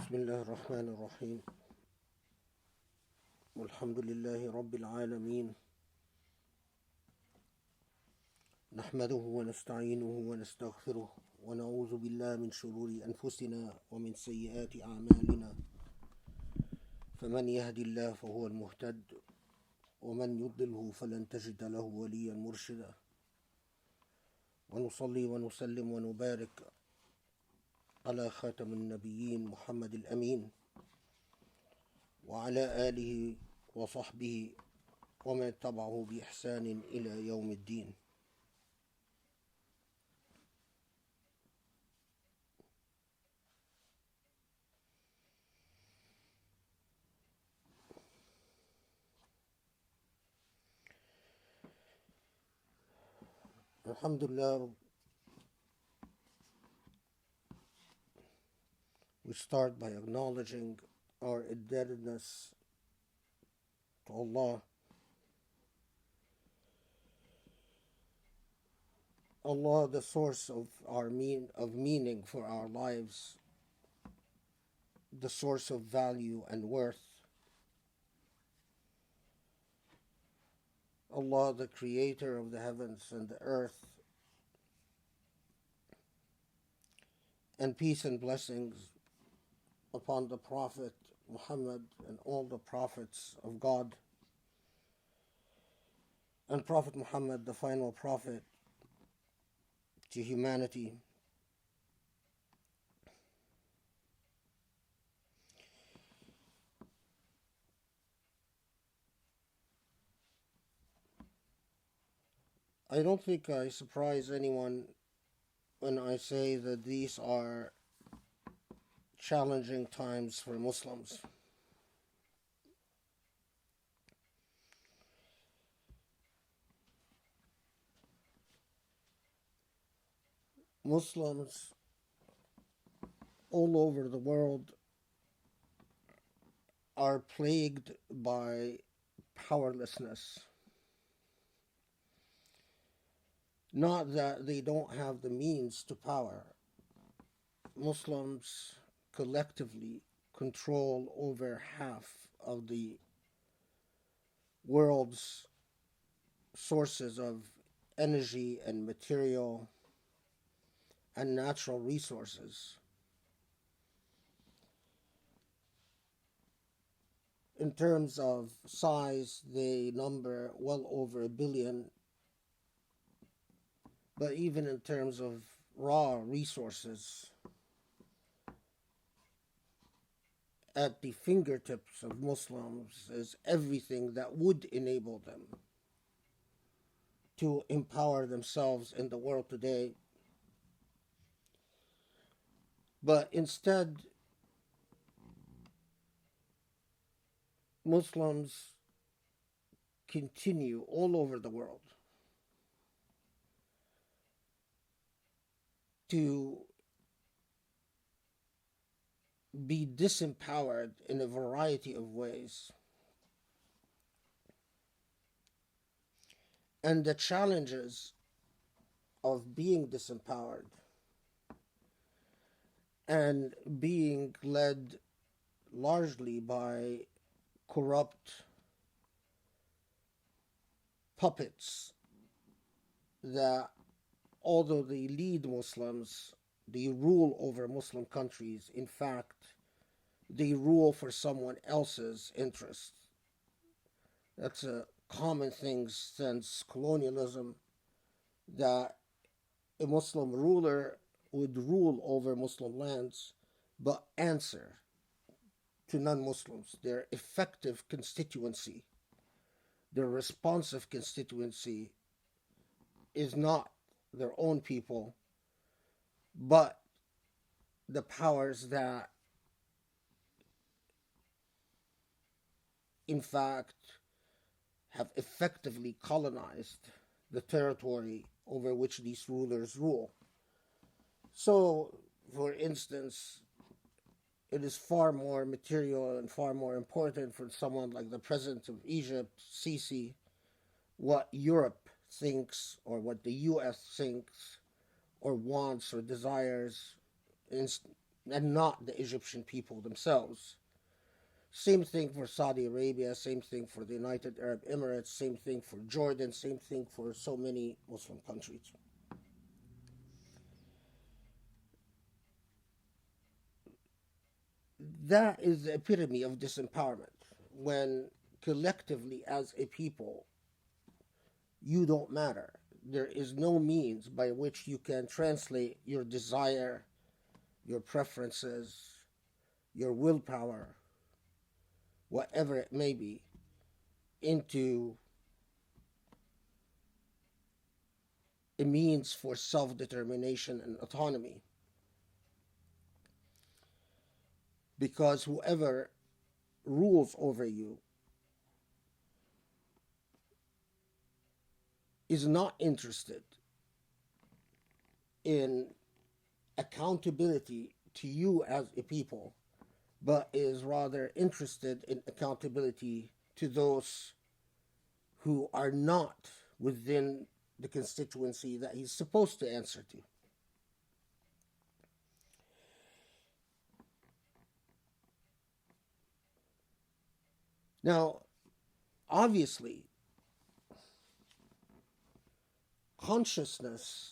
بسم الله الرحمن الرحيم والحمد لله رب العالمين نحمده ونستعينه ونستغفره ونعوذ بالله من شرور أنفسنا ومن سيئات أعمالنا فمن يهدي الله فهو المهتد ومن يضلله فلن تجد له وليا مرشدا ونصلي ونسلم ونبارك على خاتم النبيين محمد الأمين وعلى آله وصحبه ومن تبعه بإحسان إلى يوم الدين. Alhamdulillah, we start by acknowledging our indebtedness to Allah. Allah, the source of our meaning for our lives, the source of value and worth. Allah, the creator of the heavens and the earth, and peace and blessings upon the Prophet Muhammad and all the prophets of God, and Prophet Muhammad, the final prophet to humanity. I don't think I surprise anyone when I say that these are challenging times for Muslims. Muslims all over the world are plagued by powerlessness. Not that they don't have the means to power. Muslims collectively control over half of the world's sources of energy and material and natural resources. In terms of size, they number well over 1 billion, but even in terms of raw resources, at the fingertips of Muslims is everything that would enable them to empower themselves in the world today. But instead, Muslims continue all over the world to be disempowered in a variety of ways. And the challenges of being disempowered and being led largely by corrupt puppets that, although they lead Muslims, they rule over Muslim countries, in fact, they rule for someone else's interests. That's a common thing since colonialism, that a Muslim ruler would rule over Muslim lands, but answer to non-Muslims. Their effective constituency, their responsive constituency is not their own people, but the powers that, in fact, have effectively colonized the territory over which these rulers rule. So, for instance, it is far more material and far more important for someone like the President of Egypt, Sisi, what Europe thinks or what the US thinks or wants or desires and not the Egyptian people themselves. Same thing for Saudi Arabia, same thing for the United Arab Emirates, same thing for Jordan, same thing for so many Muslim countries. That is the epitome of disempowerment, when collectively as a people you don't matter. There is no means by which you can translate your desire, your preferences, your willpower, whatever it may be, into a means for self-determination and autonomy. Because whoever rules over you is not interested in accountability to you as a people, but is rather interested in accountability to those who are not within the constituency that he's supposed to answer to. Now, obviously, consciousness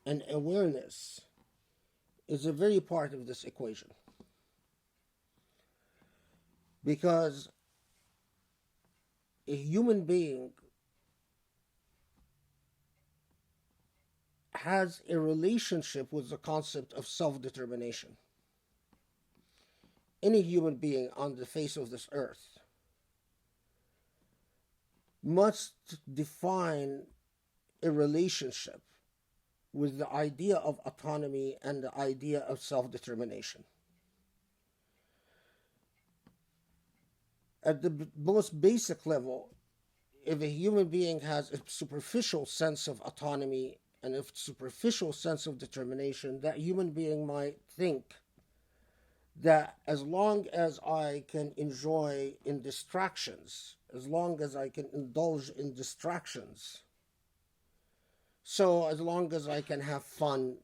and awareness is a very part of this equation. Because a human being has a relationship with the concept of self-determination. Any human being on the face of this earth must define a relationship with the idea of autonomy and the idea of self-determination. At the most basic level, if a human being has a superficial sense of autonomy and a superficial sense of determination, that human being might think that as long as I can enjoy in distractions, as long as I can indulge in distractions, so as long as I can have fun,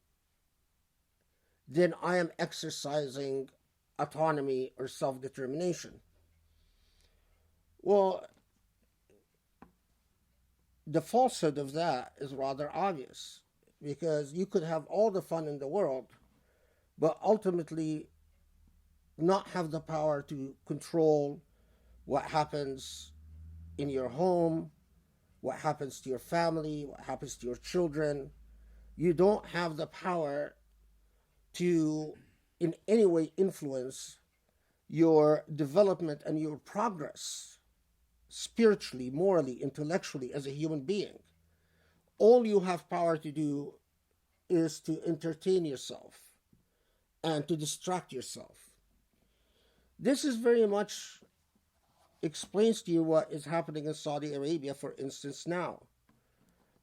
then I am exercising autonomy or self-determination. Well, the falsehood of that is rather obvious, because you could have all the fun in the world, but ultimately not have the power to control what happens in your home, what happens to your family, what happens to your children. You don't have the power to in any way influence your development and your progress spiritually, morally, intellectually as a human being. All you have power to do is to entertain yourself and to distract yourself. This is very much explains to you what is happening in Saudi Arabia, for instance, now.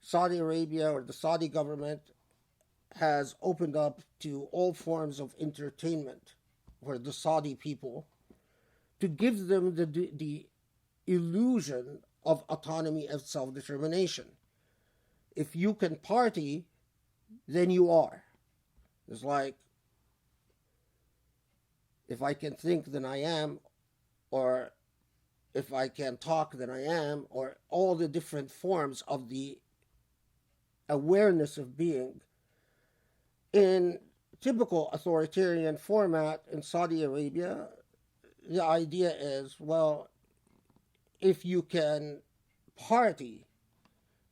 Saudi Arabia, or the Saudi government, has opened up to all forms of entertainment for the Saudi people to give them the illusion of autonomy and self-determination. If you can party, then you are. It's like, if I can think, then I am, or if I can talk, then I am, or all the different forms of the awareness of being. In typical authoritarian format in Saudi Arabia, the idea is, well, if you can party,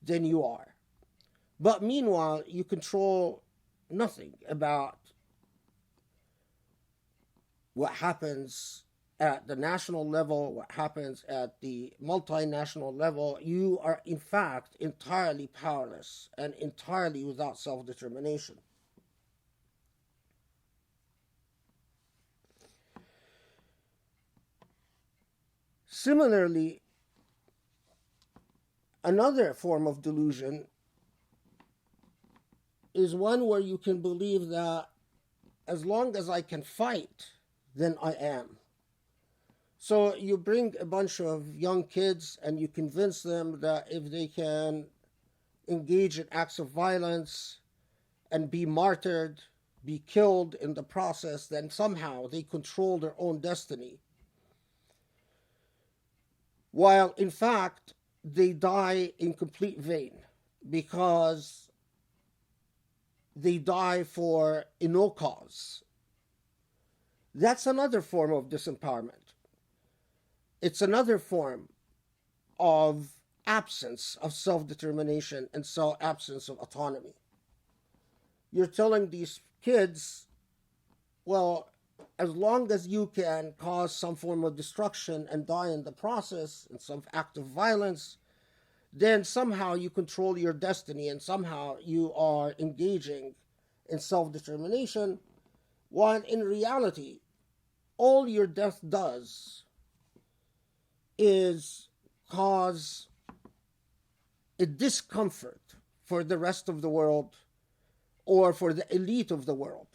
then you are. But meanwhile, you control nothing about what happens at the national level, what happens at the multinational level. You are, in fact, entirely powerless and entirely without self-determination. Similarly, another form of delusion is one where you can believe that as long as I can fight, then I am. So you bring a bunch of young kids and you convince them that if they can engage in acts of violence and be martyred be killed in the process, then somehow they control their own destiny. While in fact, they die in complete vain because they die for no cause. That's another form of disempowerment. It's another form of absence of self-determination and absence of autonomy. You're telling these kids, well, as long as you can cause some form of destruction and die in the process, in some act of violence, then somehow you control your destiny and somehow you are engaging in self-determination, while in reality, all your death does is cause a discomfort for the rest of the world or for the elite of the world.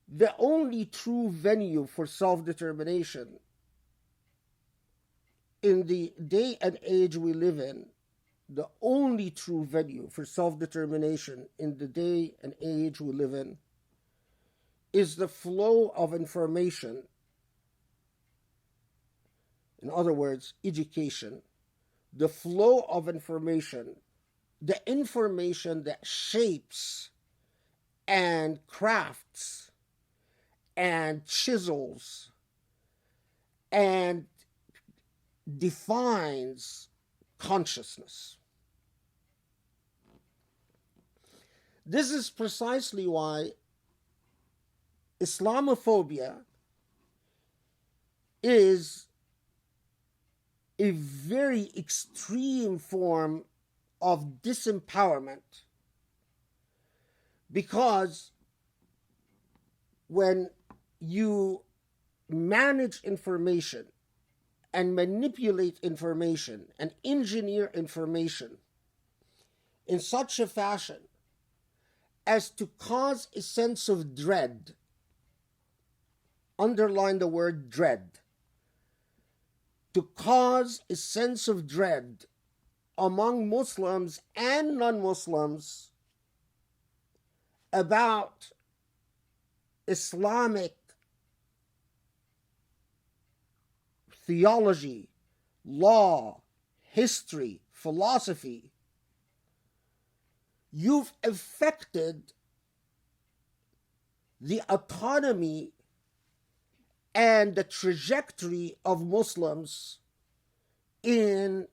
The only true venue for self-determination in the day and age we live in, the only true venue for self-determination in the day and age we live in, is the flow of information. In other words, education. The flow of information, the information that shapes and crafts and chisels and defines consciousness. This is precisely why Islamophobia is a very extreme form of disempowerment, because when you manage information and manipulate information and engineer information in such a fashion as to cause a sense of dread, underline the word dread, to cause a sense of dread among Muslims and non-Muslims about Islamic theology, law, history, philosophy, you've affected the autonomy and the trajectory of Muslims in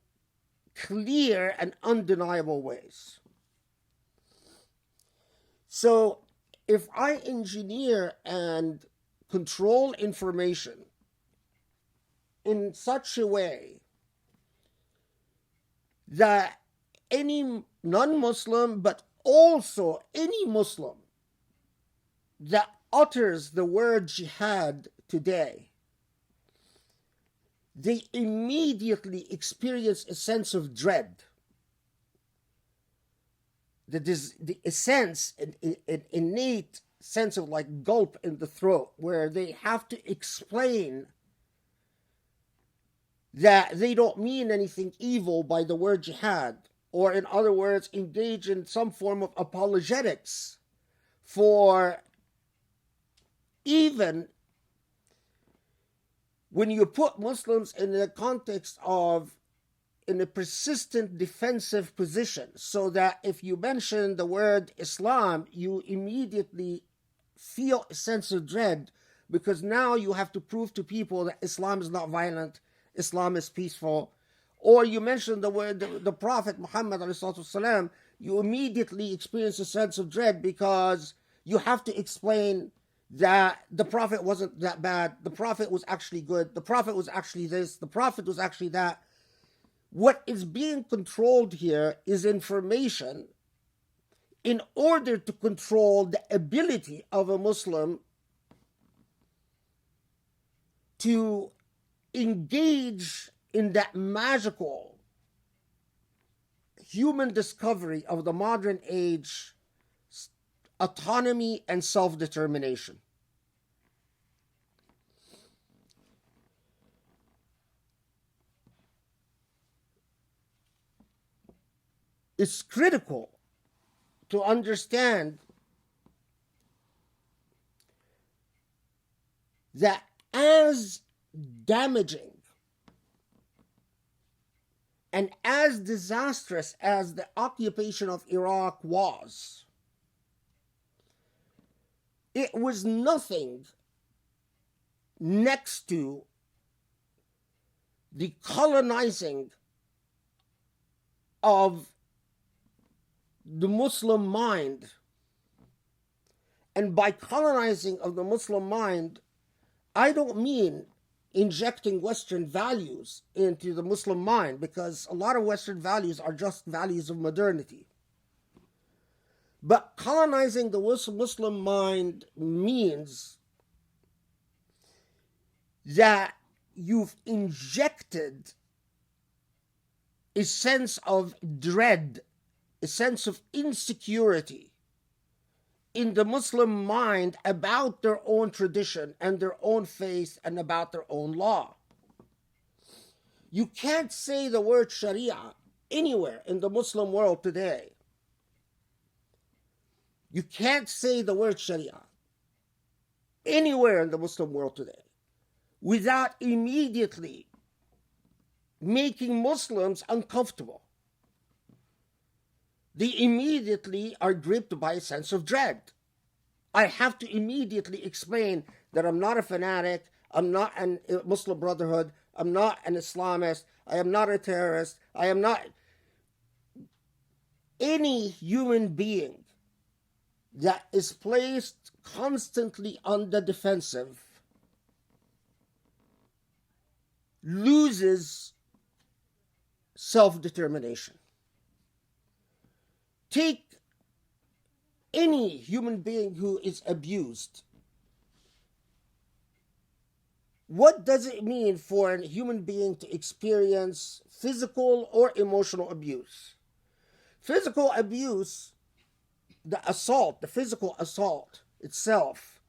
clear and undeniable ways. So if I engineer and control information in such a way that any non-Muslim, but also any Muslim that utters the word jihad today, they immediately experience a sense of dread. That is a sense, an innate sense of like gulp in the throat, where they have to explain that they don't mean anything evil by the word jihad, or in other words, engage in some form of apologetics for even when you put Muslims in the context of in a persistent defensive position, so that if you mention the word Islam, you immediately feel a sense of dread, because now you have to prove to people that Islam is not violent, Islam is peaceful. Or you mention the word, the Prophet Muhammad ﷺ, you immediately experience a sense of dread, because you have to explain that the Prophet wasn't that bad, the Prophet was actually good, the Prophet was actually this, the Prophet was actually that. What is being controlled here is information in order to control the ability of a Muslim to engage in that magical human discovery of the modern age, autonomy and self-determination. It's critical to understand that as damaging and as disastrous as the occupation of Iraq was, it was nothing next to the colonizing of the Muslim mind. And by colonizing of the Muslim mind, I don't mean injecting Western values into the Muslim mind, because a lot of Western values are just values of modernity. But colonizing the Muslim mind means that you've injected a sense of dread, a sense of insecurity in the Muslim mind about their own tradition and their own faith and about their own law. You can't say the word Sharia anywhere in the Muslim world today. You can't say the word Sharia anywhere in the Muslim world today without immediately making Muslims uncomfortable. They immediately are gripped by a sense of dread. I have to immediately explain that I'm not a fanatic, I'm not a Muslim Brotherhood, I'm not an Islamist, I am not a terrorist, I am not... Any human being that is placed constantly on the defensive loses self-determination. Take any human being who is abused. What does it mean for a human being to experience physical or emotional abuse? Physical abuse, the assault, the physical assault itself,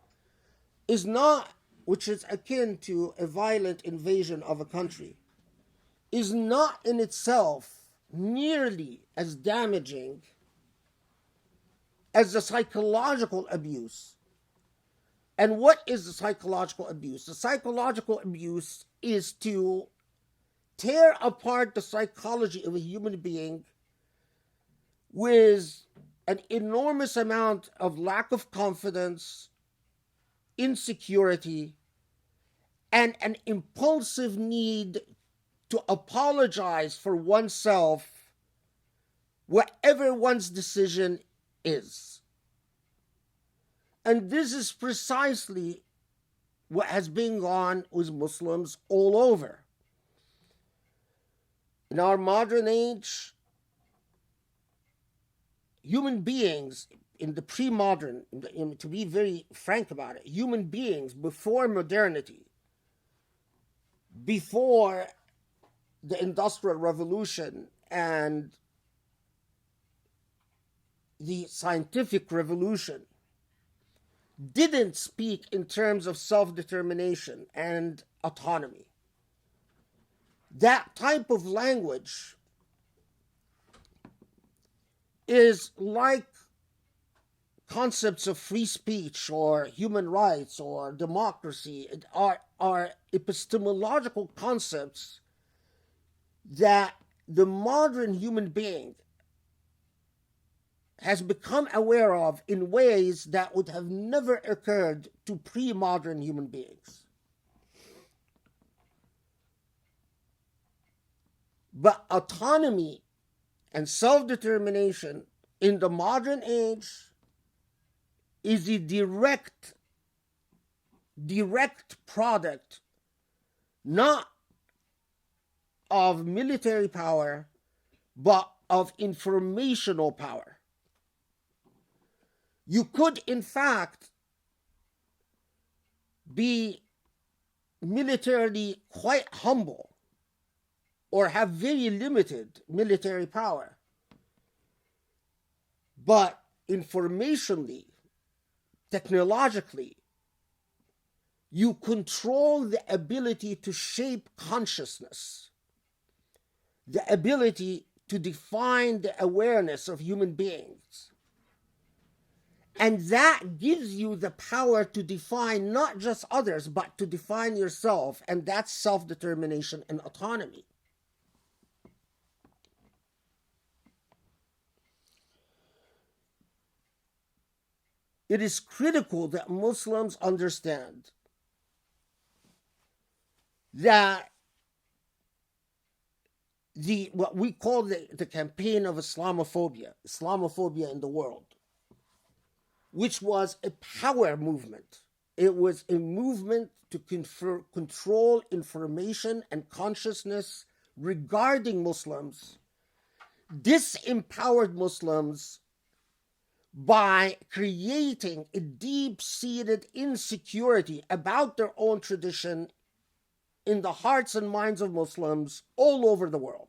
is not, which is akin to a violent invasion of a country, is not in itself nearly as damaging as the psychological abuse. And what is the psychological abuse? The psychological abuse is to tear apart the psychology of a human being with an enormous amount of lack of confidence, insecurity, and an impulsive need to apologize for oneself, whatever one's decision is. And this is precisely what has been going on with Muslims all over. In our modern age, human beings in the pre-modern, to be very frank about it, human beings before modernity, before the Industrial Revolution and the scientific revolution, didn't speak in terms of self-determination and autonomy. That type of language is like concepts of free speech or human rights or democracy. Are epistemological concepts that the modern human being has become aware of in ways that would have never occurred to pre-modern human beings. But autonomy and self-determination in the modern age is a direct product not of military power, but of informational power. You could, in fact, be militarily quite humble or have very limited military power. But informationally, technologically, you control the ability to shape consciousness, the ability to define the awareness of human beings. And that gives you the power to define not just others, but to define yourself. And that's self-determination and autonomy. It is critical that Muslims understand that what we call the campaign of Islamophobia in the world, which was a power movement. It was a movement to control information and consciousness regarding Muslims, disempowered Muslims by creating a deep-seated insecurity about their own tradition in the hearts and minds of Muslims all over the world.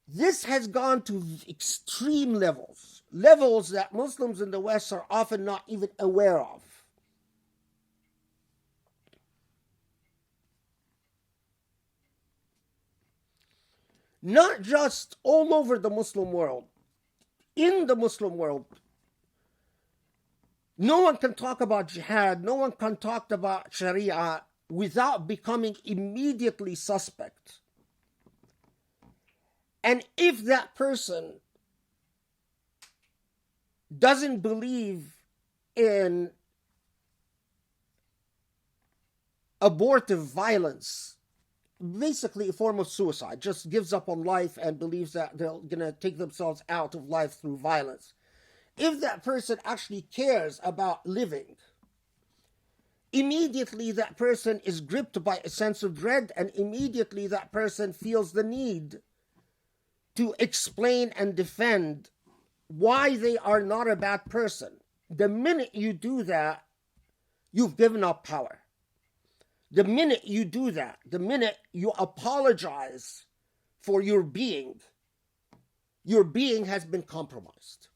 This has gone to extreme levels that Muslims in the West are often not even aware of. Not just all over the Muslim world, in the Muslim world, no one can talk about jihad, no one can talk about Sharia without becoming immediately suspect. And if that person doesn't believe in abortive violence, basically a form of suicide, just gives up on life and believes that they're going to take themselves out of life through violence. If that person actually cares about living, immediately that person is gripped by a sense of dread, and immediately that person feels the need to explain and defend why they are not a bad person. The minute you do that, you've given up power. The minute you do that, the minute you apologize for your being has been compromised.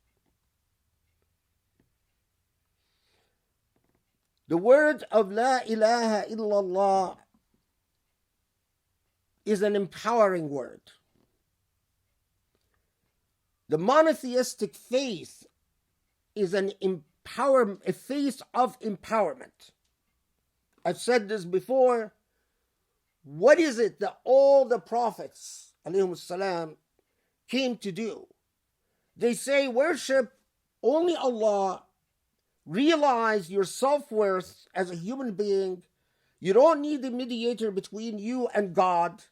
The word of La ilaha illallah is an empowering word. The monotheistic faith is a faith of empowerment. I've said this before. What is it that all the prophets, alayhim salam, came to do? They say, worship only Allah, realize your self-worth as a human being. You don't need a mediator between you and God.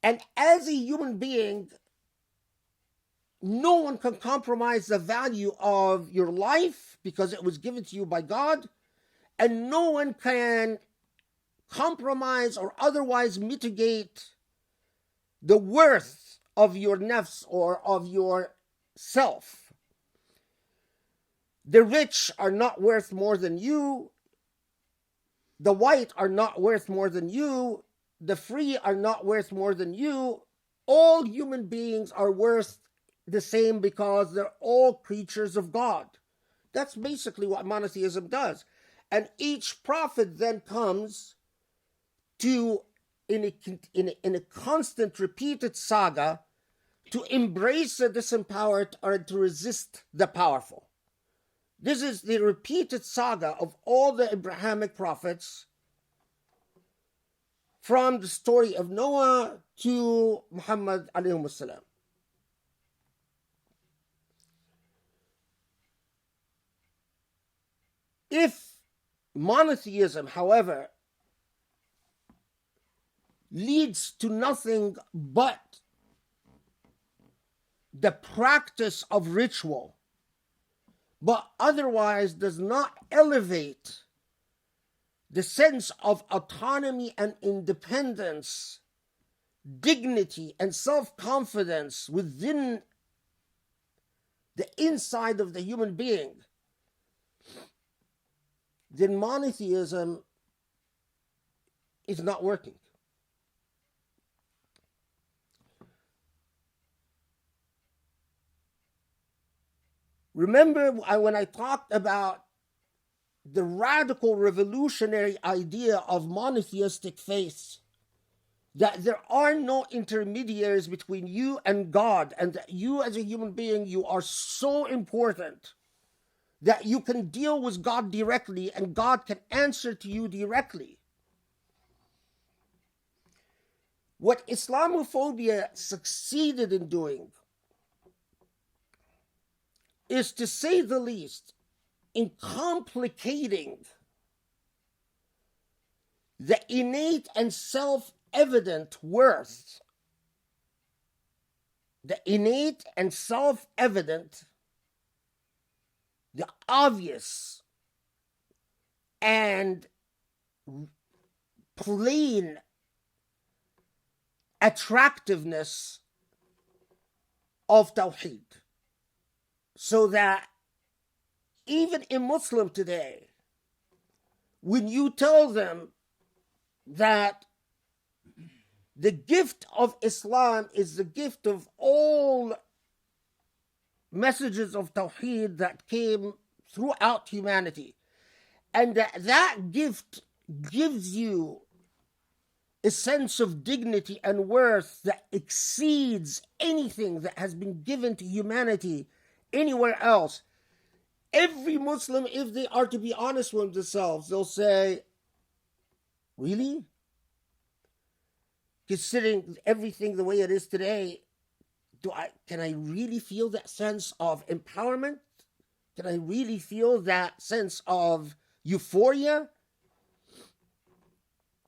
And as a human being, no one can compromise the value of your life because it was given to you by God. And no one can compromise or otherwise mitigate the worth of your nafs or of your self. The rich are not worth more than you. The white are not worth more than you. The free are not worth more than you. All human beings are worth the same because they're all creatures of God. That's basically what monotheism does. And each prophet then comes to, in a constant repeated saga, to embrace the disempowered or to resist the powerful. This is the repeated saga of all the Abrahamic prophets, from the story of Noah to Muhammad alayhi salam. If monotheism, however, leads to nothing but the practice of ritual, but otherwise does not elevate the sense of autonomy and independence, dignity and self-confidence within the inside of the human being, then monotheism is not working. Remember when I talked about the radical revolutionary idea of monotheistic faith that there are no intermediaries between you and God, and that you as a human being, you are so important that you can deal with God directly and God can answer to you directly. What Islamophobia succeeded in doing is, to say the least, in complicating the innate and self-evident worth, the innate and self-evident, the obvious and plain attractiveness of Tawheed. So that even a Muslim today, when you tell them that the gift of Islam is the gift of all messages of Tawheed that came throughout humanity, and that gift gives you a sense of dignity and worth that exceeds anything that has been given to humanity anywhere else, every Muslim, if they are to be honest with themselves, they'll say, really? Considering everything the way it is today, can I really feel that sense of empowerment? Can I really feel that sense of euphoria?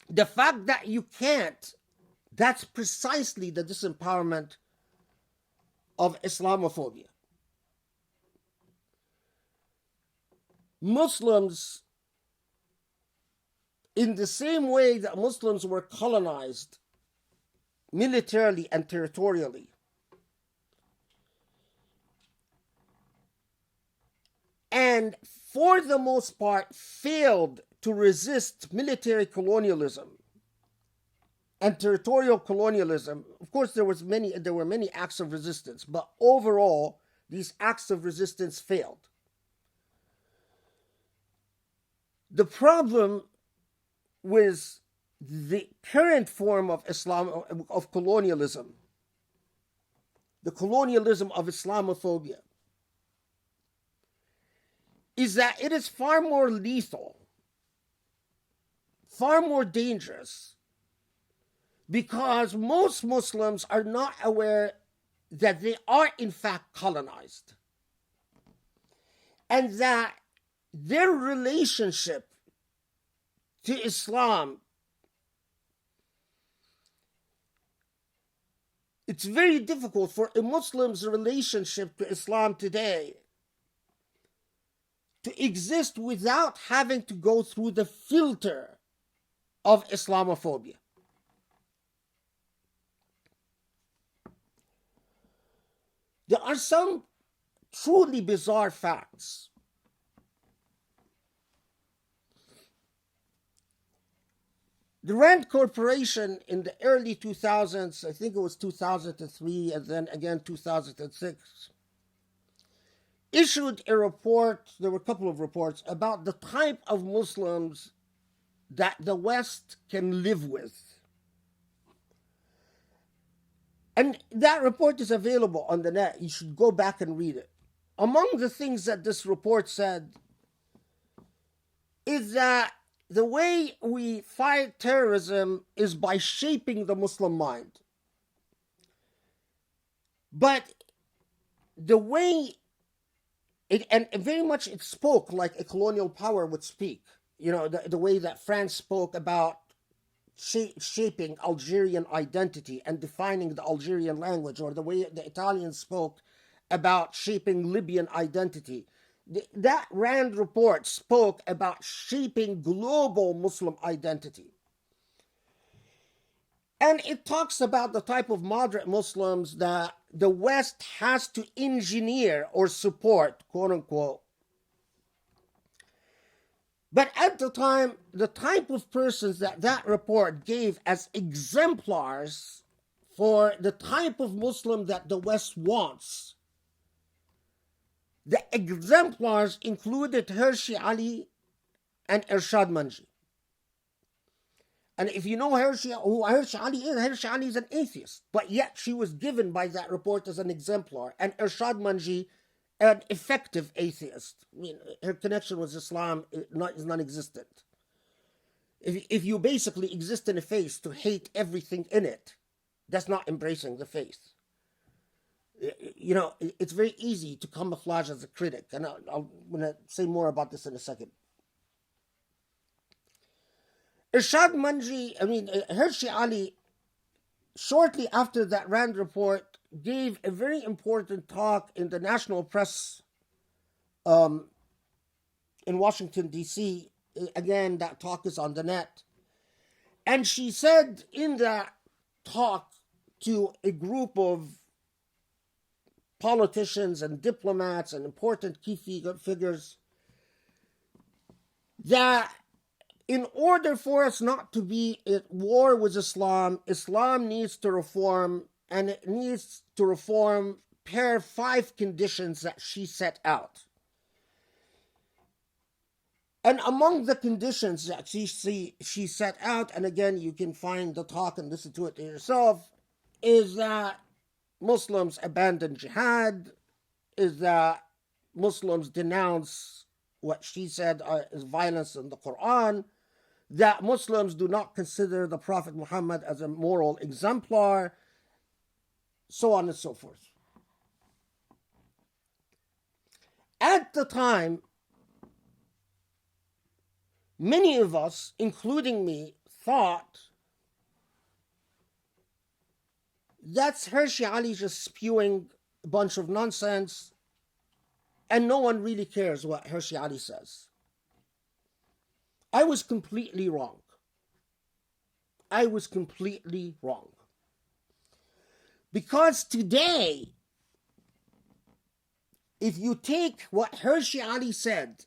The fact that you can't, that's precisely the disempowerment of Islamophobia. Muslims, in the same way that Muslims were colonized militarily and territorially, and for the most part failed to resist military colonialism and territorial colonialism. Of course, there were many acts of resistance, but overall, these acts of resistance failed. The problem with the current form of Islam, of colonialism, the colonialism of Islamophobia, is that it is far more lethal, far more dangerous, because most Muslims are not aware that they are in fact colonized, and that their relationship to Islam, it's very difficult for a Muslim's relationship to Islam today to exist without having to go through the filter of Islamophobia. There are some truly bizarre facts. The Rand Corporation in the early 2000s, I think it was 2003 and then again 2006, issued a report, there were a couple of reports, about the type of Muslims that the West can live with. And that report is available on the net. You should go back and read it. Among the things that this report said is that the way we fight terrorism is by shaping the Muslim mind. But the way and very much it spoke like a colonial power would speak. You know, the way that France spoke about shaping Algerian identity and defining the Algerian language, or the way the Italians spoke about shaping Libyan identity. That Rand report spoke about shaping global Muslim identity. And it talks about the type of moderate Muslims that the West has to engineer or support, quote unquote. But at the time, the type of persons that report gave as exemplars for the type of Muslim that the West wants, the exemplars included Hershey Ali and Irshad Manji. And if you know who Hershey Ali is, Hershey Ali is an atheist. But yet she was given by that report as an exemplar. And Irshad Manji, an effective atheist. I mean, her connection with Islam is non-existent. If you basically exist in a faith to hate everything in it, that's not embracing the faith. You know, it's very easy to camouflage as a critic. And I'm going to say more about this in a second. Irshad Manji, Hershey Ali, shortly after that Rand report, gave a very important talk in the National Press in Washington, D.C. Again, that talk is on the net. And she said in that talk to a group of politicians and diplomats and important key figures that in order for us not to be at war with Islam, Islam needs to reform, and it needs to reform per 5 conditions that she set out. And among the conditions that she set out, and again, you can find the talk and listen to it yourself, is that Muslims abandon jihad, is that Muslims denounce what she said is violence in the Quran, that Muslims do not consider the Prophet Muhammad as a moral exemplar, so on and so forth. At the time, many of us, including me, thought that's Hershey Ali just spewing a bunch of nonsense, and no one really cares what Hershey Ali says. I was completely wrong. Because today, if you take what Hershey Ali said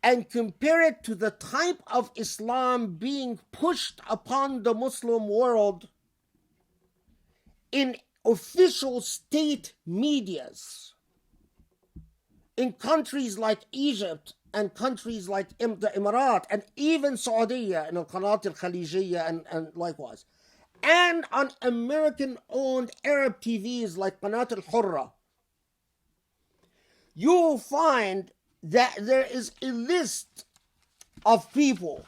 and compare it to the type of Islam being pushed upon the Muslim world in official state medias, in countries like Egypt and countries like the Emirat and even Saudi in al-Qanat al-Khalijiyya and likewise, and on American-owned Arab TVs like Qanat al-Hurra, you will find that there is a list of people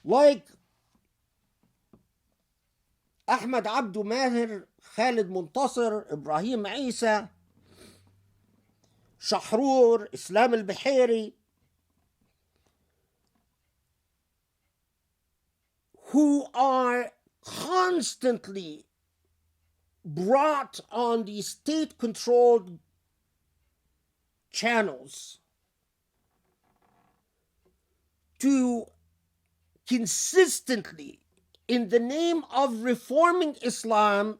like Ahmed Abdou Maher, Khaled Muntasir, Ibrahim Isa, Shahrur, Islam al-Bihari, who are constantly brought on these state-controlled channels to consistently, in the name of reforming Islam,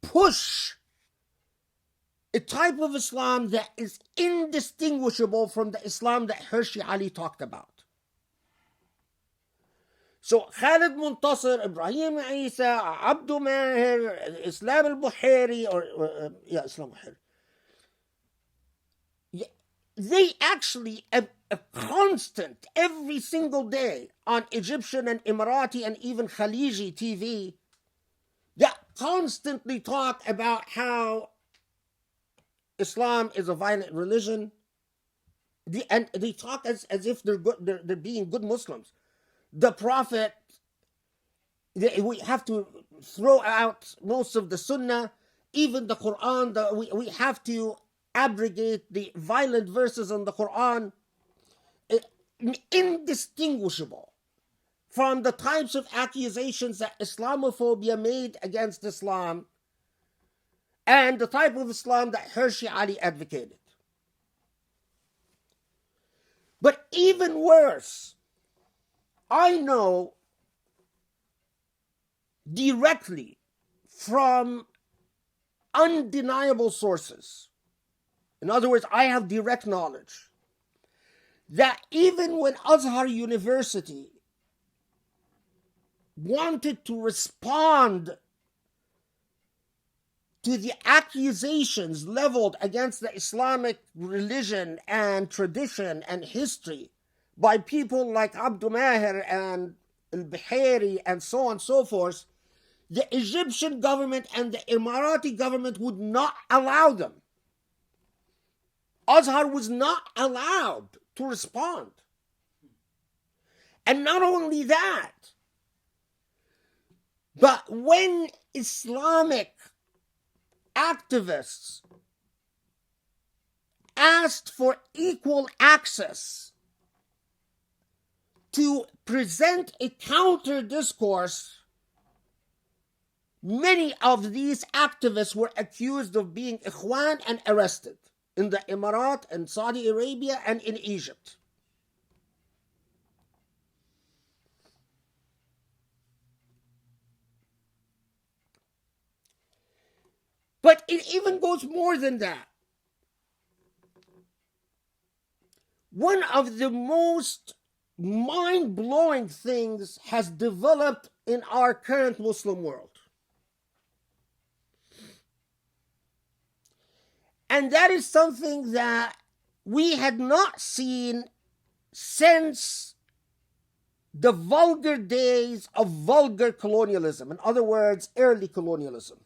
push a type of Islam that is indistinguishable from the Islam that Hershey Ali talked about. So Khaled Muntasir, Ibrahim Isa, Abdou Maher, Islam al-Buhari, Islam al-Buhari, they actually a constant every single day on Egyptian and Emirati and even Khaliji TV that constantly talk about how Islam is a violent religion, and they talk as if they're good, they're being good Muslims. The Prophet, we have to throw out most of the Sunnah, even the Quran. We have to abrogate the violent verses in the Quran. Indistinguishable from the types of accusations that Islamophobia made against Islam and the type of Islam that Hershey Ali advocated. But even worse, I know directly from undeniable sources, in other words, I have direct knowledge, that even when Azhar University wanted to respond to the accusations leveled against the Islamic religion and tradition and history by people like Abdul Maher and al-Bihari and so on and so forth, the Egyptian government and the Emirati government would not allow them. Azhar was not allowed to respond. And not only that, but when Islamic activists asked for equal access to present a counter discourse, many of these activists were accused of being Ikhwan and arrested in the Emirat and Saudi Arabia and in Egypt. But it even goes more than that. One of the most mind-blowing things has developed in our current Muslim world. And that is something that we had not seen since the vulgar days of vulgar colonialism. In other words, early colonialism.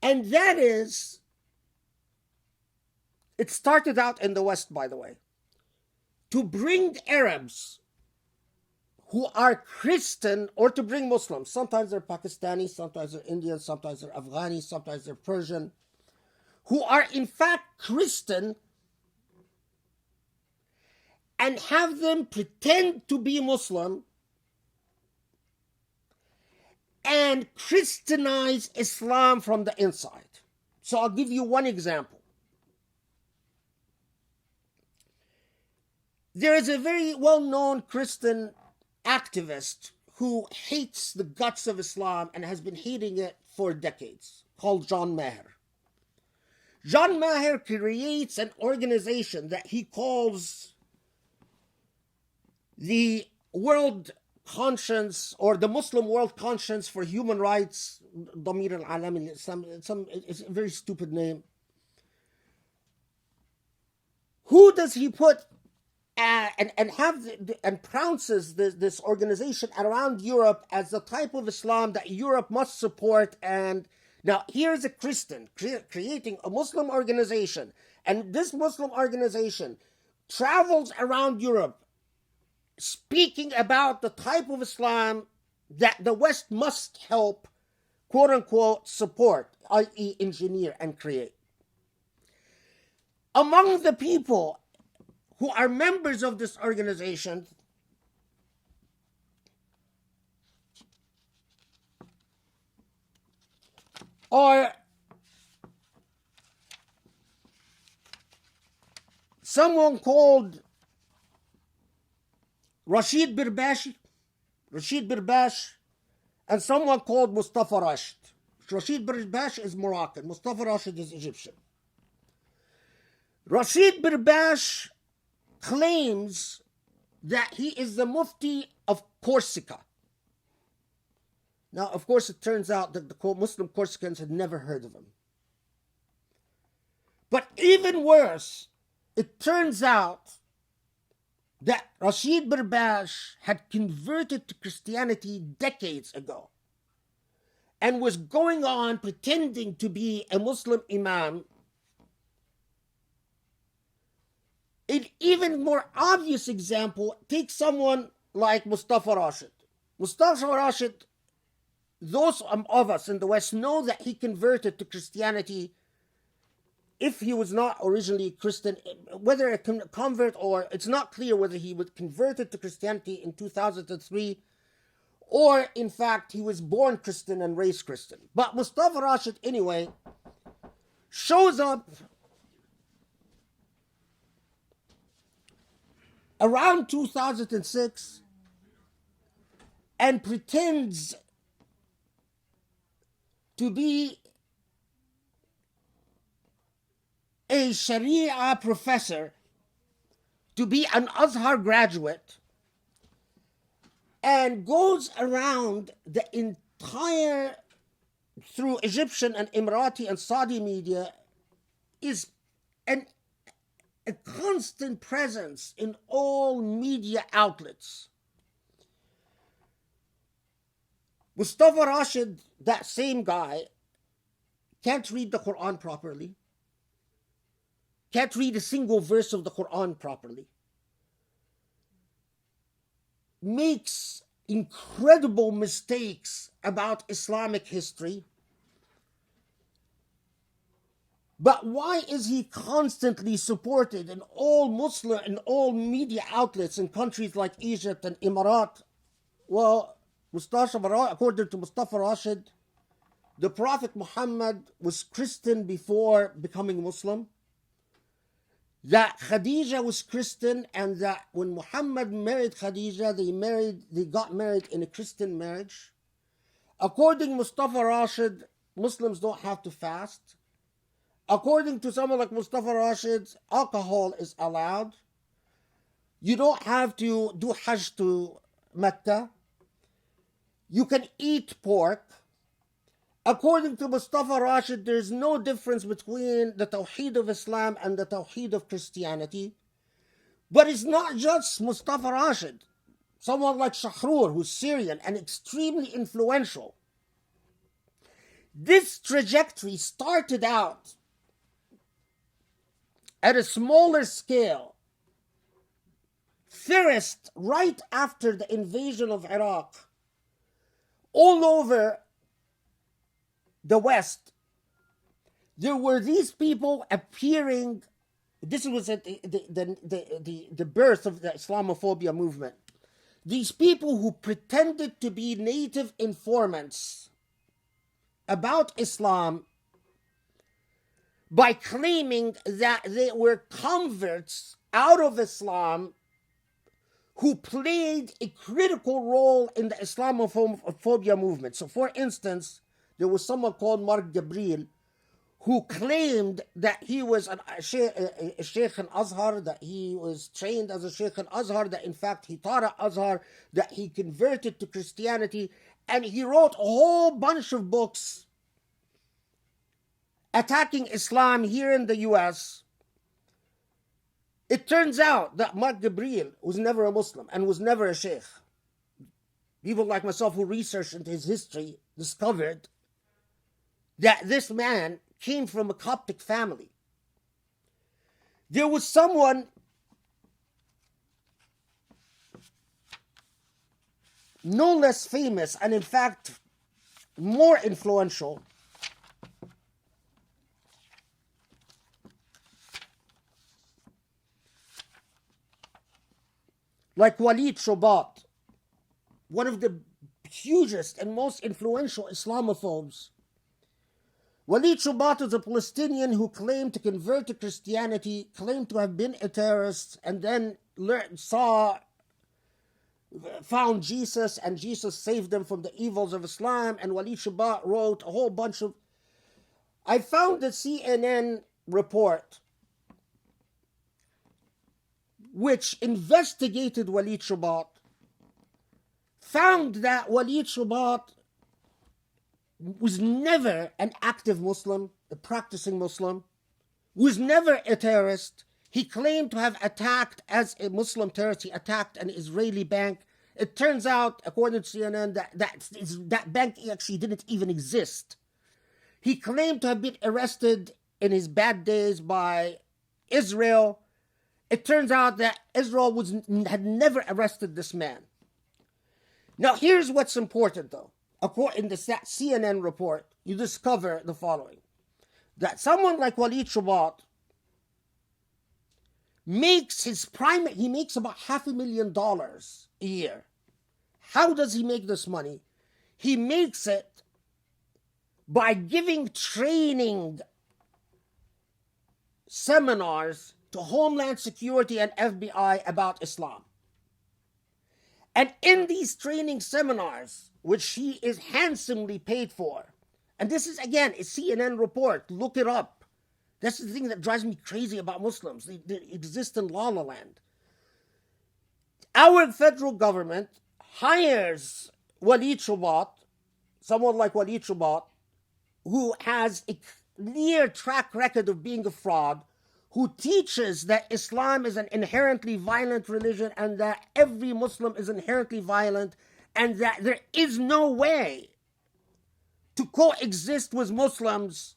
And that is, it started out in the West, by the way, to bring Arabs who are Christian, or to bring Muslims. Sometimes they're Pakistani, sometimes they're Indian, sometimes they're Afghani, sometimes they're Persian, who are in fact Christian, and have them pretend to be Muslim and Christianize Islam from the inside. So I'll give you one example. There is a very well-known Christian activist who hates the guts of Islam and has been hating it for decades, called John Maher. John Maher creates an organization that he calls the World Conscience, or the Muslim World Conscience for Human Rights, Damir al-Alam, it's a very stupid name. Who does he put and pronounces this organization around Europe as the type of Islam that Europe must support? And now here's a Christian creating a Muslim organization, and this Muslim organization travels around Europe speaking about the type of Islam that the West must help, quote unquote, support, i.e. engineer and create. Among the people who are members of this organization are someone called Rashid Birbash, and someone called Mustafa Rashid. Rashid Birbash is Moroccan, Mustafa Rashid is Egyptian. Rashid Birbash claims that he is the Mufti of Corsica. Now, of course, it turns out that the Muslim Corsicans had never heard of him. But even worse, it turns out that Rashid Birbash had converted to Christianity decades ago and was going on pretending to be a Muslim imam. An even more obvious example, take someone like Mustafa Rashid. Mustafa Rashid, those of us in the West know that he converted to Christianity. If he was not originally Christian, whether a convert or it's not clear whether he was converted to Christianity in 2003 or in fact he was born Christian and raised Christian. But Mustafa Rashid anyway shows up around 2006 and pretends to be a Sharia professor to be an Azhar graduate and goes around the entire, through Egyptian and Emirati and Saudi media, is a constant presence in all media outlets. Mustafa Rashid, that same guy, can't read the Quran properly, can't read a single verse of the Quran properly, makes incredible mistakes about Islamic history. But why is he constantly supported in all Muslim and all media outlets in countries like Egypt and Emirat? Well, according to Mustafa Rashid, the Prophet Muhammad was Christian before becoming Muslim, that Khadija was Christian, and that when Muhammad married Khadija, they got married in a Christian marriage. According to Mustafa Rashid, Muslims don't have to fast. According to someone like Mustafa Rashid, alcohol is allowed. You don't have to do Hajj to Mecca. You can eat pork. According to Mustafa Rashid, there's no difference between the Tawheed of Islam and the Tawheed of Christianity. But it's not just Mustafa Rashid. Someone like Shahrur, who's Syrian and extremely influential. This trajectory started out at a smaller scale, first right after the invasion of Iraq, all over the West. There were these people appearing. This was at the birth of the Islamophobia movement. These people who pretended to be native informants about Islam by claiming that they were converts out of Islam who played a critical role in the Islamophobia movement. So, for instance, there was someone called Mark Gabriel who claimed that he was a sheikh in Azhar, that he was trained as a sheikh in Azhar, that in fact he taught at Azhar, that he converted to Christianity, and he wrote a whole bunch of books attacking Islam here in the US. It turns out that Mark Gabriel was never a Muslim and was never a sheikh. People like myself who researched into his history discovered that this man came from a Coptic family. There was someone no less famous and in fact more influential like Walid Shobat, one of the hugest and most influential Islamophobes. Walid Shobat is a Palestinian who claimed to convert to Christianity, claimed to have been a terrorist, and then found Jesus, and Jesus saved them from the evils of Islam, and Walid Shobat wrote a whole bunch of... I found the CNN report which investigated Walid Shobat, found that Walid Shobat was never an active Muslim, a practicing Muslim, was never a terrorist. He claimed to have attacked, as a Muslim terrorist, he attacked an Israeli bank. It turns out, according to CNN, that bank actually didn't even exist. He claimed to have been arrested in his bad days by Israel. It turns out that Israel had never arrested this man. Now, here's what's important, though. In the CNN report, you discover the following. That someone like Walid Shobat makes he makes about $500,000 a year. How does he make this money? He makes it by giving training seminars to Homeland Security and FBI about Islam. And in these training seminars, which he is handsomely paid for, and this is, again, a CNN report, look it up. That's the thing that drives me crazy about Muslims. They exist in La La Land. Our federal government hires Walid Shubat, someone like Walid Shubat, who has a clear track record of being a fraud, who teaches that Islam is an inherently violent religion and that every Muslim is inherently violent and that there is no way to coexist with Muslims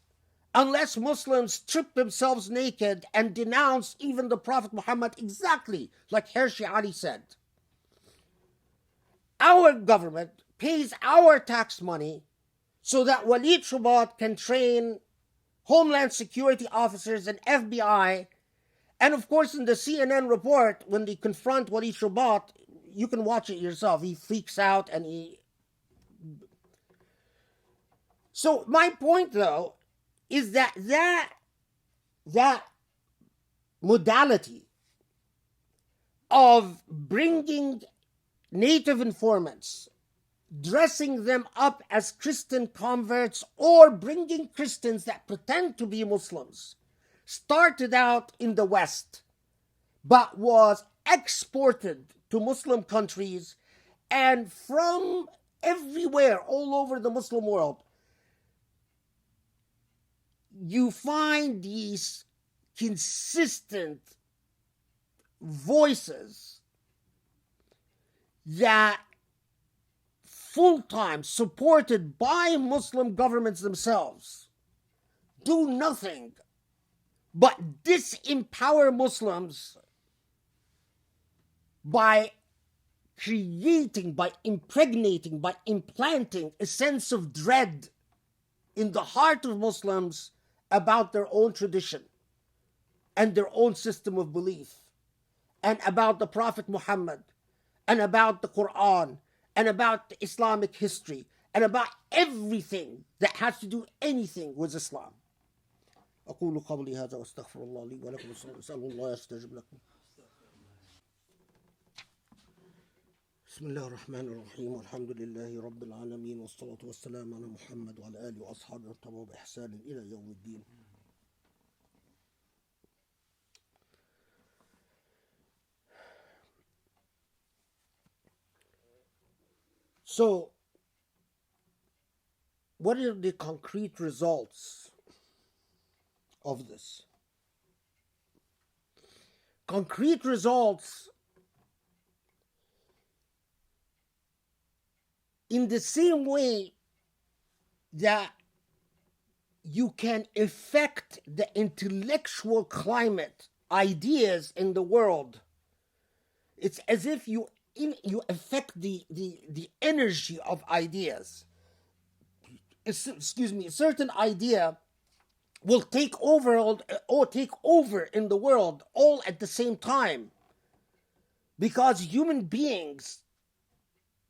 unless Muslims strip themselves naked and denounce even the Prophet Muhammad, exactly like Hershey Ali said. Our government pays our tax money so that Walid Shubat can train Homeland Security officers and FBI. And of course, in the CNN report, when they confront Walid Shubat, you can watch it yourself. He freaks out and he... So my point, though, is that modality of bringing native informants, dressing them up as Christian converts, or bringing Christians that pretend to be Muslims, started out in the West, but was exported to Muslim countries, and from everywhere, all over the Muslim world, you find these consistent voices that full-time, supported by Muslim governments themselves, do nothing but disempower Muslims by creating, by impregnating, by implanting a sense of dread in the heart of Muslims about their own tradition and their own system of belief, and about the Prophet Muhammad, and about the Quran, and about the Islamic history, and about everything that has to do anything with Islam. أقول قولي هذا واستغفر الله لي ولكم وأسأل الله يستجب لكم. بسم الله الرحمن الرحيم والحمد لله رب العالمين والصلاة والسلام على محمد وعلى آله وأصحابه واتبعوا بإحسان إلى يوم الدين. So, what are the concrete results of this? Concrete results in the same way that you can affect the intellectual climate, ideas in the world. It's as if you affect the energy of ideas. A certain idea will take over in the world all at the same time, because human beings,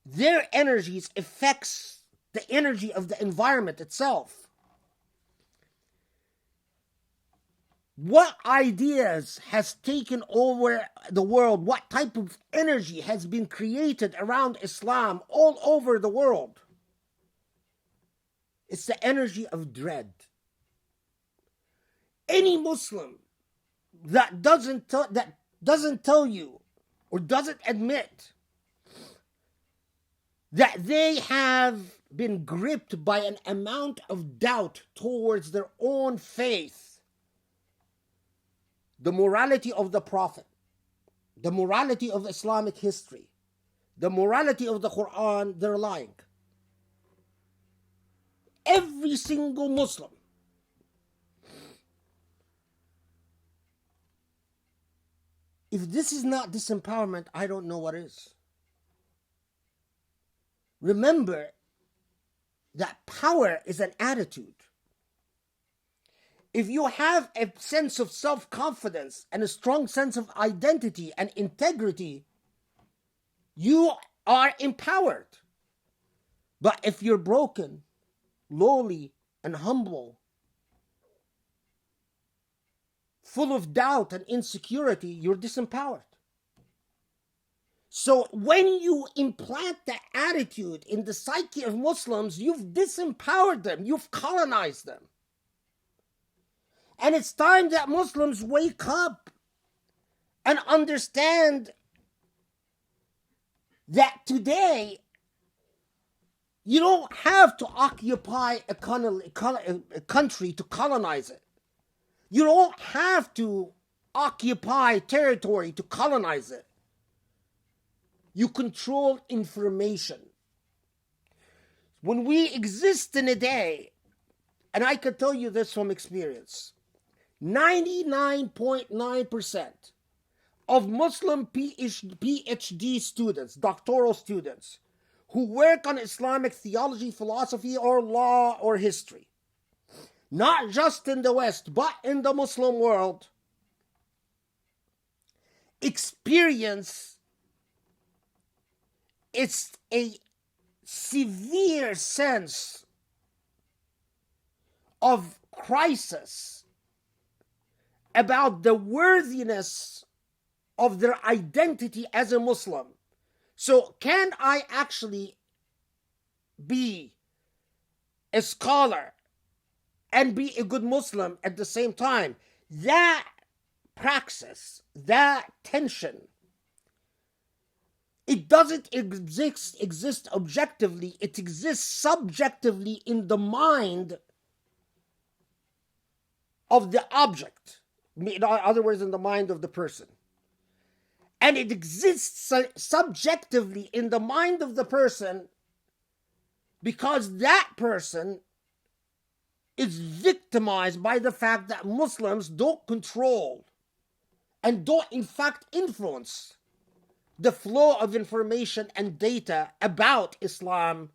their energies affects the energy of the environment itself. What ideas has taken over the world? What type of energy has been created around Islam all over the world? It's the energy of dread. Any Muslim that doesn't tell you or doesn't admit that they have been gripped by an amount of doubt towards their own faith, the morality of the Prophet, the morality of Islamic history, the morality of the Quran, they're lying. Every single Muslim. If this is not disempowerment, I don't know what is. Remember that power is an attitude. If you have a sense of self-confidence and a strong sense of identity and integrity, you are empowered. But if you're broken, lowly, and humble, full of doubt and insecurity, you're disempowered. So when you implant that attitude in the psyche of Muslims, you've disempowered them, you've colonized them. And it's time that Muslims wake up and understand that today you don't have to occupy a country to colonize it. You don't have to occupy territory to colonize it. You control information. When we exist in a day, and I can tell you this from experience, 99.9% of Muslim PhD students, doctoral students, who work on Islamic theology, philosophy, or law or history, not just in the West, but in the Muslim world, experience it's a severe sense of crisis about the worthiness of their identity as a Muslim. So can I actually be a scholar and be a good Muslim at the same time? That praxis, that tension, it doesn't exist objectively, it exists subjectively in the mind of the object. In other words, in the mind of the person. And it exists subjectively in the mind of the person because that person is victimized by the fact that Muslims don't control and don't in fact influence the flow of information and data about Islam,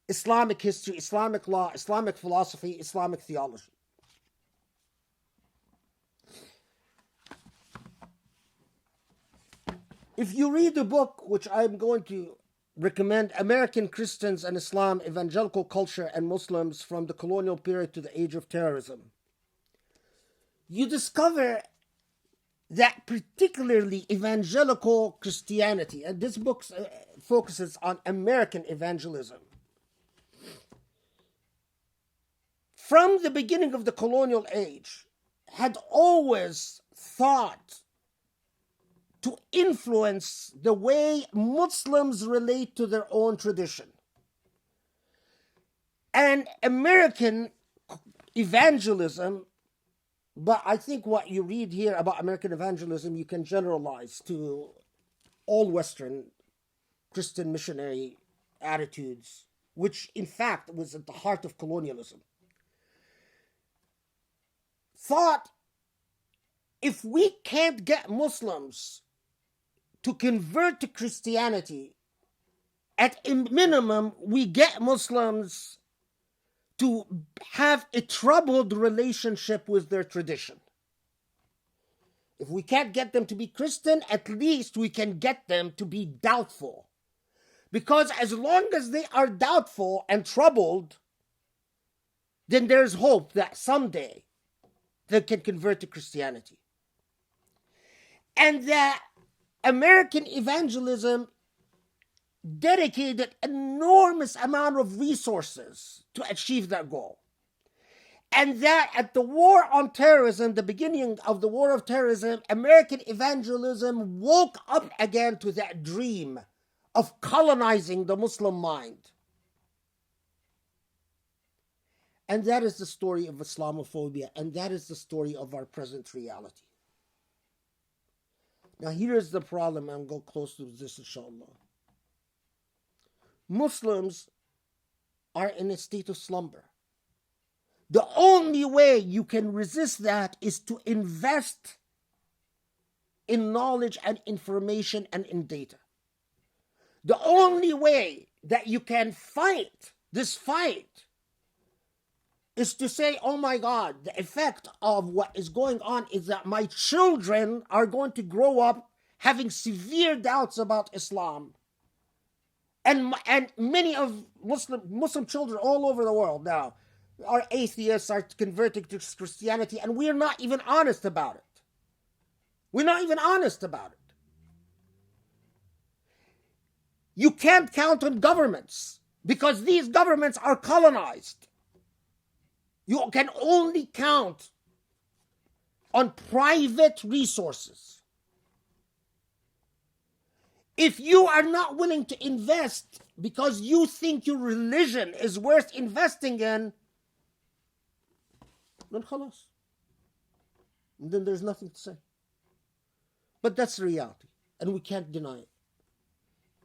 Islamic history, Islamic law, Islamic philosophy, Islamic theology. If you read the book, which I'm going to recommend, American Christians and Islam, Evangelical Culture and Muslims from the Colonial Period to the Age of Terrorism, you discover that particularly evangelical Christianity, and this book focuses on American evangelism, from the beginning of the colonial age, had always thought to influence the way Muslims relate to their own tradition. And American evangelism, but I think what you read here about American evangelism, you can generalize to all Western Christian missionary attitudes, which in fact was at the heart of colonialism. Thought, if we can't get Muslims to convert to Christianity, at a minimum, we get Muslims to have a troubled relationship with their tradition. If we can't get them to be Christian, at least we can get them to be doubtful. Because as long as they are doubtful and troubled, then there's hope that someday they can convert to Christianity. And that American evangelism dedicated enormous amount of resources to achieve that goal. And that at the war on terrorism, the beginning of the war of terrorism, American evangelism woke up again to that dream of colonizing the Muslim mind. And that is the story of Islamophobia, and that is the story of our present reality. Now here is the problem, and I'll go close to this inshallah. Muslims are in a state of slumber. The only way you can resist that is to invest in knowledge and information and in data. The only way that you can fight this fight is to say, oh my God, the effect of what is going on is that my children are going to grow up having severe doubts about Islam. And many of Muslim children all over the world now are atheists, are converting to Christianity, and we're not even honest about it. We're not even honest about it. You can't count on governments because these governments are colonized. You can only count on private resources. If you are not willing to invest because you think your religion is worth investing in, then khalas. And then there's nothing to say. But that's the reality, and we can't deny it.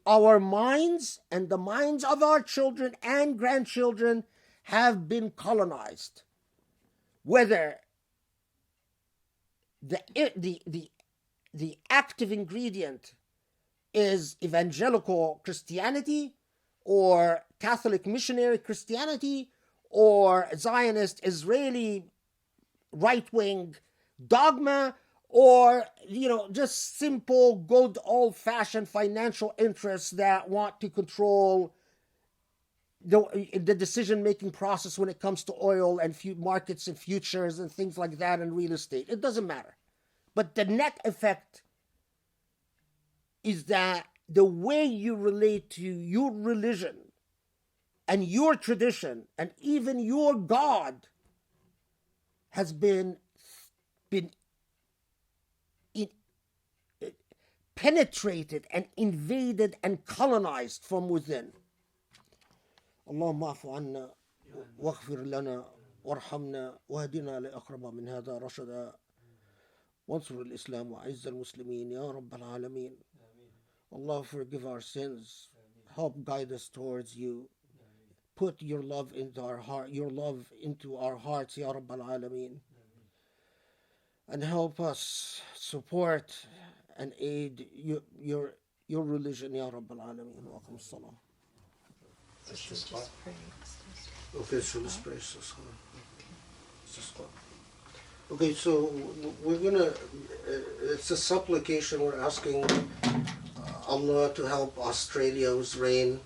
Our minds and the minds of our children and grandchildren have been colonized. Whether the active ingredient is evangelical Christianity or Catholic missionary Christianity or Zionist Israeli right-wing dogma, or just simple good old-fashioned financial interests that want to control the decision-making process when it comes to oil and markets and futures and things like that and real estate. It doesn't matter. But the net effect is that the way you relate to your religion and your tradition and even your God has been penetrated and invaded and colonized from within. اللهم اعف عنا واغفر لنا وارحمنا واهدنا لأقرب من هذا رشدا وانصر الإسلام وعز المسلمين يا رب العالمين. Allah, forgive our sins, help guide us towards you, put your love into our heart, your love into our hearts, Ya Rabb al-Alameen, and help us support and aid your religion, Ya Rabb al-Alameen. Wa aqim as-salah. Okay, so let's pray. Okay, so we're gonna, it's a supplication. We're asking Allah to help Australia's reign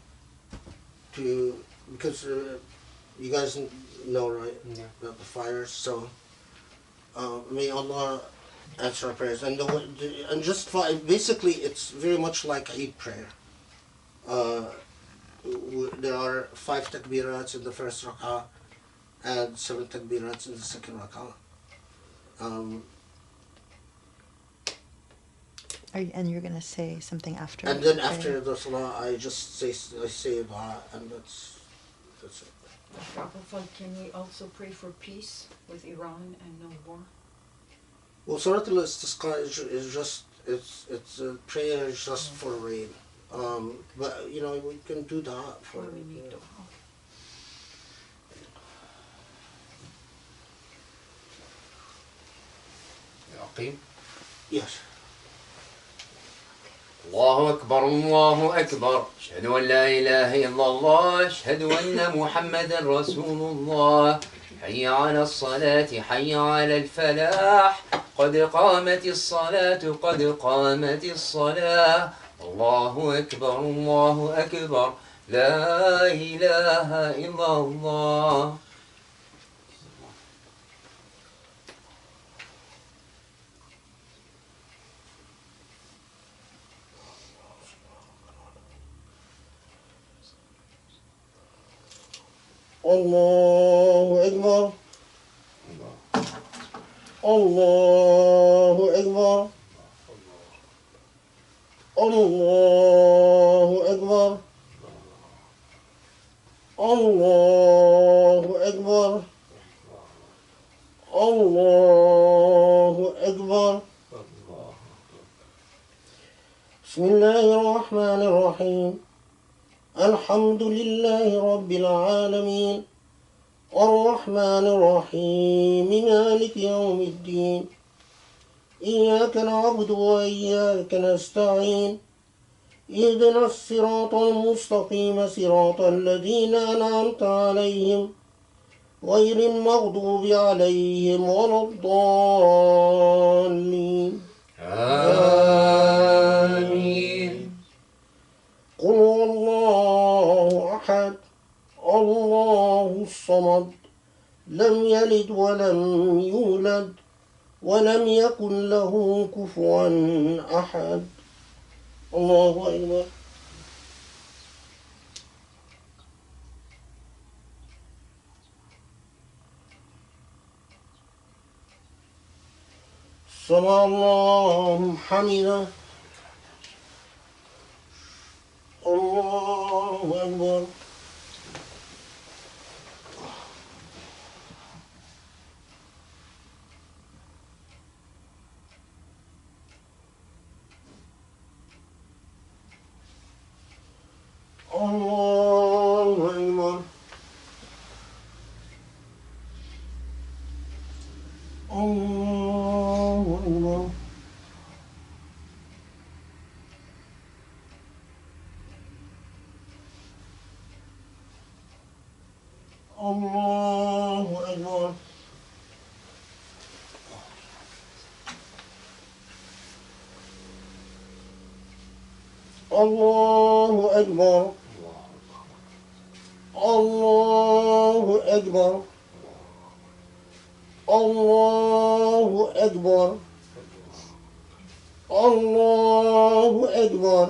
because you guys know, right? Yeah. About the fires. So may Allah answer our prayers. And just basically, it's very much like Eid prayer. There are 5 takbirats in the first rak'ah and 7 takbirats in the second rak'ah. And you're going to say something after. And then after the salah, I say dua, and that's it. Can we also pray for peace with Iran and no war? Well, Surat al-Istisqa is just it's a prayer just for rain. But we can do that for. We need to. Okay. Yes. الله أكبر الله أكبر أشهد أن لا إله إلا الله أشهد أن محمدا رسول الله حي على الصلاة حي على الفلاح قد قامت الصلاة قد قامت الصلاة الله أكبر لا إله إلا الله. الله أكبر الله أكبر الله أكبر الله أكبر الله أكبر. بسم الله الرحمن الرحيم. الحمد لله رب العالمين الرحمن الرحيم مالك يوم الدين إياك نعبد وإياك نستعين اهدنا الصراط المستقيم صراط الذين أنعمت عليهم غير المغضوب عليهم ولا الضالين. آمين. قل هو الله أحد الله الصمد لم يلد ولم يولد ولم يكن له كفوا أحد. الله أكبر. سمع الله حمده. الله أكبر. الله أكبر. الله أكبر. الله أكبر. الله أكبر. الله أكبر.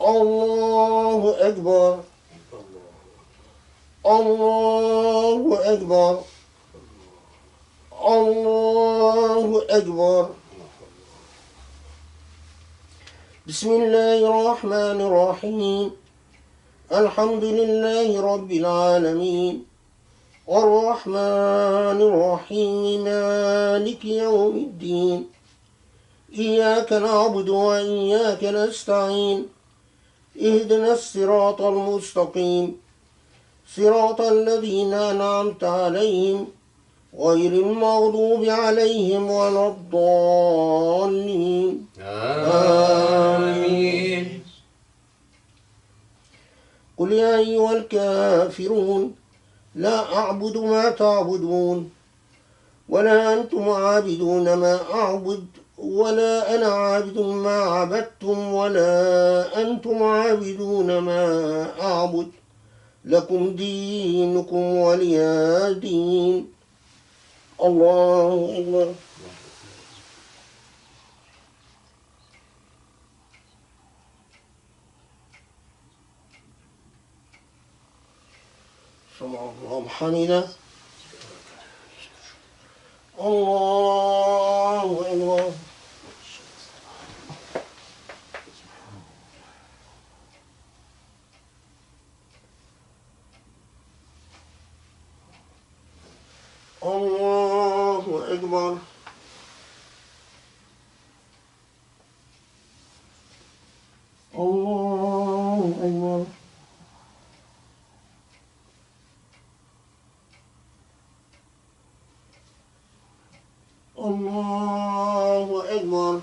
الله أكبر. الله أكبر. الله أكبر. بسم الله الرحمن الرحيم. الحمد لله رب العالمين الرحمن الرحيم مالك يوم الدين إياك نعبد وإياك نستعين اهدنا الصراط المستقيم صراط الذين أنعمت عليهم غير المغضوب عليهم ولا الضالين آمين. قل يا أيها الكافرون لا أعبد ما تعبدون ولا أنتم عابدون ما أعبد ولا أنا عابد ما عبدتم ولا أنتم عابدون ما أعبد لكم دينكم ولي دين. الله أكبر. سمع الله حمده. الله أكبر. الله أكبر. الله أكبر. الله أكبر.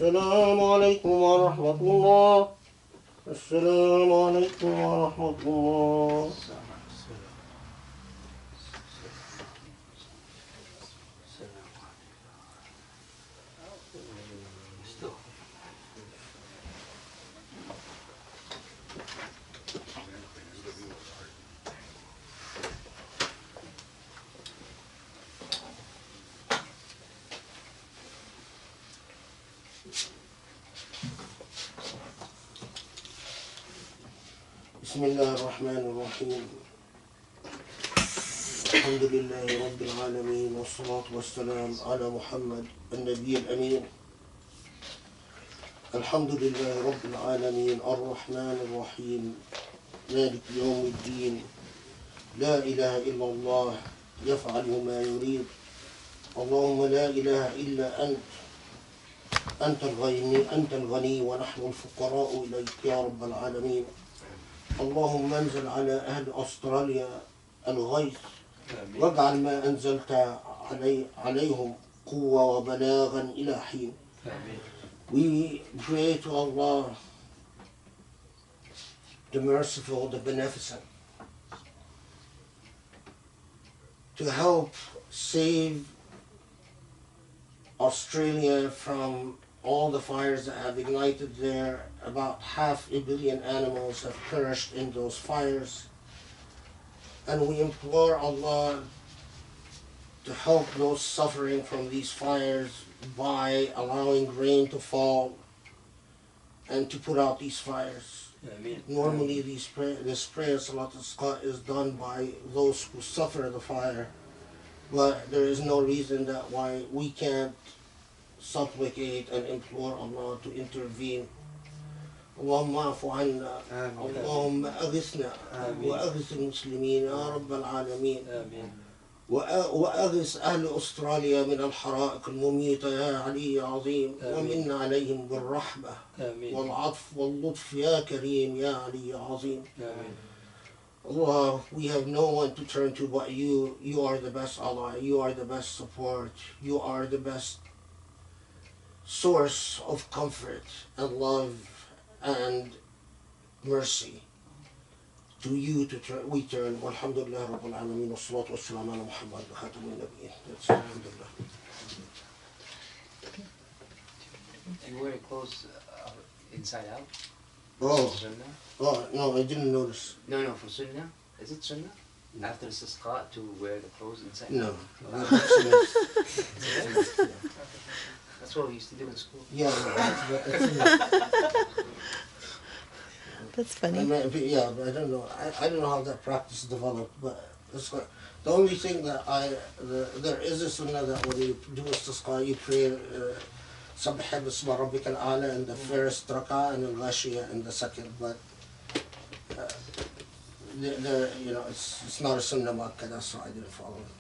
السلام عليكم ورحمة الله. السلام عليكم ورحمة الله. بسم الله الرحمن الرحيم. الحمد لله رب العالمين والصلاة والسلام على محمد النبي الأمين. الحمد لله رب العالمين الرحمن الرحيم مالك يوم الدين لا إله إلا الله يفعل ما يريد. اللهم لا إله إلا أنت أنت الغني ونحن الفقراء إليك يا رب العالمين. اللهم انزل على أهل أستراليا الغيث واجعل ما أنزلت عليهم قوة وبلاغا إلى حين. We pray to Allah, the merciful, the beneficent, to help save Australia from all the fires that have ignited there. About 500 million animals have perished in those fires. And we implore Allah to help those suffering from these fires by allowing rain to fall and to put out these fires. Normally, this prayer, Salat al-Isqa, is done by those who suffer the fire, but there is no reason that why we can't supplicate and implore Allah to intervene. اللهم اعف عنا اللهم أغثنا وأغث المسلمين يا رب العالمين وأغث أهل أستراليا من الحرائق المميتة يا علي يا عظيم ومن عليهم بالرحمة والعطف واللطف يا كريم يا علي يا عظيم. Allah, we have no one to turn to but you. You are the best ally, you are the best support, you are the best source of comfort and love and mercy. To you we turn. Walhamdulillah Rabbil Alameen. Wassalatu wassalamu ala Muhammad wa khatamin nabiyyin. That's alhamdulillah. Do you wear clothes inside out? Oh. Sunnah? Oh, no, I didn't notice. No, for Sunnah. Is it Sunnah? After the Istisqa to wear the clothes inside No. out? That's what we used to do in school. Yeah, That's funny. but I don't know. I don't know how that practice developed, but it's like, the only thing that there is a sunnah that when you do istisqa, you pray Sabbih bisma rabbika al-a'la in the first rak'ah and then Ghashiyah in the second, but it's not a sunnah mu'akkada, so I didn't follow it.